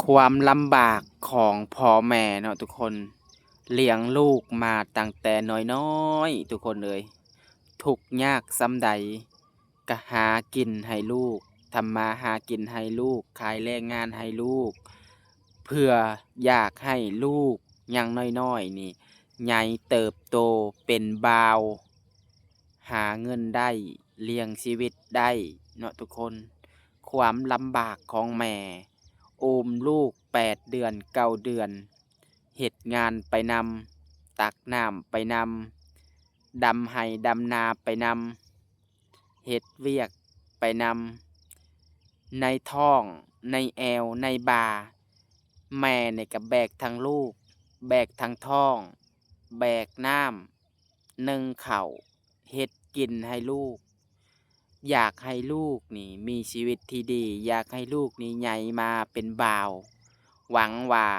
ความลำบากของพ่อแม่เนาะทุกคนเลี้ยงลูกมาตั้งแต่น้อยๆทุกคนเอยทุกข์ยากส่ำใดก็หากินให้ลูกทำมาหากินให้ลูกขายแรงงานให้ลูกเพื่ออยากให้ลูกยังน้อยๆนี่ใหญ่เติบโตเป็นบ่าวหาเงินได้เลี้ยงชีวิตได้เนาะทุกคนความลำบากของแม่ โอมลูก8 เดือน9 เดือนเฮ็ดงานไปนำตักน้ำไปนำดำไห้ดำนาไปนำเฮ็ดเวียกไปนำในท้องในแอวในบ่าแม่เนี่ยก็แบกทั้งลูกแบกทั้งท้องแบกน้ำนึ่งข้าวเฮ็ดกินให้ลูกอยากให้ลูกนี่มีชีวิตที่ดีอยากให้ลูกนี่ใหญ่มาเป็นบ่าวหวังว่า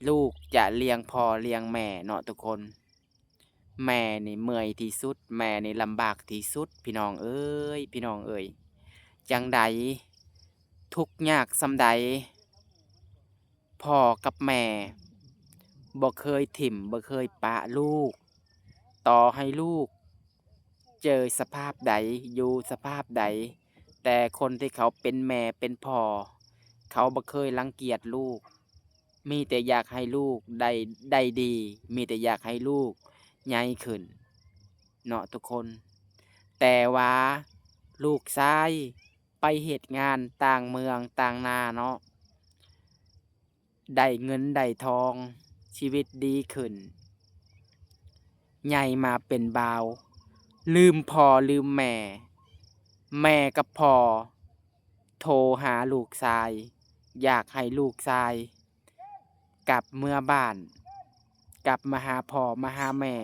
ลูกจะเลี้ยงพ่อเลี้ยงแม่เนาะทุกคนแม่นี่เมื่อยที่สุดแม่นี่ลำบากที่สุดพี่น้องเอ้ยพี่น้องเอ้ยจั่งใดทุกข์ยากส่ำใดพ่อกับแม่บ่เคยถิ้มบ่เคยปะลูกต่อให้ลูกเจอสภาพใดอยู่สภาพใดแต่คนที่เขาเป็นแม่เป็นพ่อเขาบ่เคยรังเกียจลูกมีแต่อยากให้ลูกได้ดีมีแต่อยากให้ลูกใหญ่ขึ้นเนาะทุกคนแต่ว่าลูกชายไปเฮ็ดงานต่างเมืองต่างนาเนาะได้เงินได้ทองชีวิตดีขึ้นใหญ่มาเป็นบ่าวลืมพ่อลืมแม่ แม่กับพ่อโทรหาลูกชายอยากให้ลูกชายกลับเมื่อบ้านกลับมาหาพ่อมาหาแม่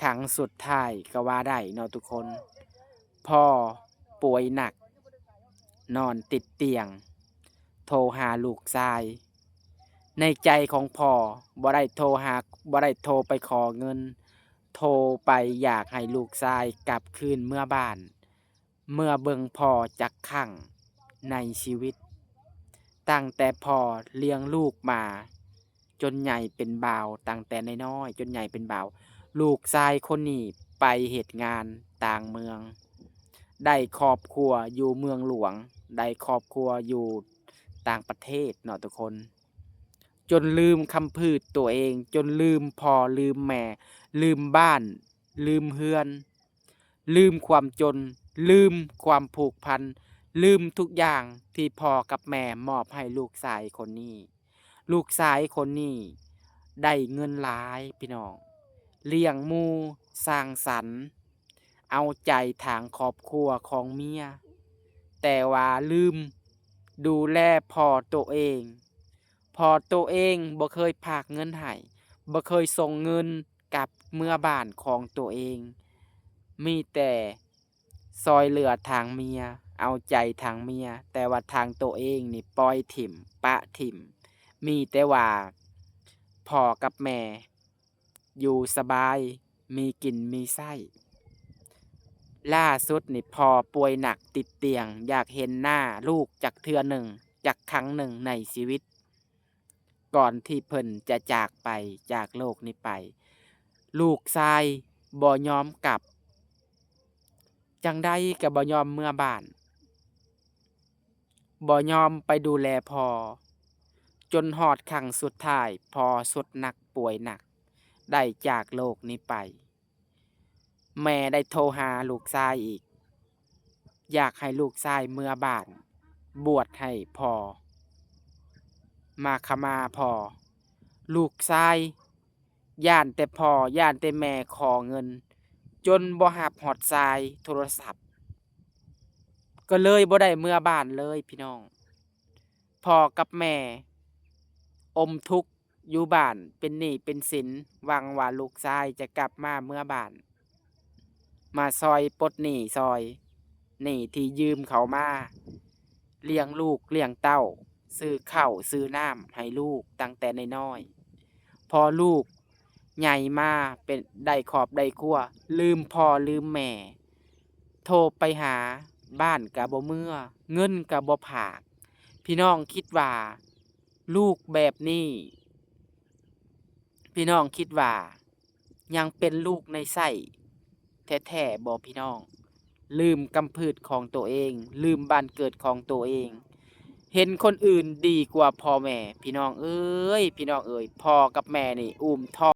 ครั้งสุดท้ายก็ว่าได้เนาะทุกคนพ่อป่วยหนักนอนติดเตียงโทรหาลูกชายในใจของพ่อบ่ได้โทรไปขอเงินโทรไปอยากให้ลูกชายกลับคืนเมื่อบ้านเมื่อเบิ่งพ่อจักครั้งในชีวิตตั้งแต่พ่อเลี้ยงลูกมาจนใหญ่เป็นบ่าวตั้งแต่น้อยๆจนใหญ่เป็นบ่าวลูกชายคนนี้ไปเฮ็ดงานต่างเมืองได้ครอบครัวอยู่เมืองหลวงได้ครอบครัวอยู่ต่างประเทศเนาะทุกคนจนลืมคำพูดตัวเองจนลืมพ่อลืมแม่ลืมบ้านลืมเรือนลืมความจนลืมความผูกพันลืมทุกอย่างที่พ่อกับแม่มอบให้ลูกชายคนนี้ลูกชายคนนี้ได้เงินหลายพี่น้องเลี้ยงหมู่สร้างสรรค์เอาใจทางครอบครัวของเมียแต่ว่าลืมดูแลพ่อตัวเองพ่อตัวเองบ่เคยฝากเงินให้บ่เคยส่งเงินกลับเมื่อบ้านของตัวเองมีแต่ซอยเหลือทางเมียเอาใจทางเมียแต่ว่าทางตัวเองนี่ปล่อยถิ่มปะถิ่มมีแต่ว่าพ่อกับแม่อยู่สบายมีกินมีไส้ล่าสุดนี่พ่อป่วยหนักติดเตียงอยากเห็นหน้าลูกจักเทื่อหนึ่งจักครั้งหนึ่งในชีวิตก่อนที่เพิ่นจะจากไปจากโลกนี้ไปลูกชายบ่ยอมกลับจั่งใดก็บ่ยอมเมื่อบ้านบ่ยอมไปดูแลพ่อจนฮอดครั้งสุดท้ายพ่อสุดหนักป่วยหนักได้จากโลกนี้ไปแม่ได้โทรหาลูกชายอีกอยากให้ลูกชายเมื่อบ้านบวชให้พ่อมาขมาพ่อลูกชายย้านแต่พ่อย้านแต่แม่ขอเงินจนบ่รับฮอดสายโทรศัพท์ก็เลยบ่ได้เมื่อบ้านเลยพี่น้องพ่อกับแม่อมทุกข์อยู่บ้านเป็นหนี้เป็นสินหวังว่าลูกชายจะกลับมาเมื่อบ้านมาซอยปลดหนี้ซอยหนี้ที่ยืมเขามาเลี้ยงลูกเลี้ยงเต้าซื้อข้าวซื้อน้ำให้ลูกตั้งแต่น้อยๆพอลูกใหญ่มาเป็นได้ครอบได้ครัวลืมพ่อลืมแม่โทรไปหา บ้านก็บ่เมื่อเงินก็บ่ผากพี่น้องคิดว่าลูกแบบนี้พี่น้องคิดว่ายังเป็นลูกในไส้แท้ๆบ่พี่น้องลืมกำพืชของตัวเองลืมบ้านเกิดของตัวเองเห็นคนอื่นดีกว่าพ่อแม่พี่น้องเอ้ยพี่น้องเอ้ยพ่อกับแม่นี่อุ้มท้อง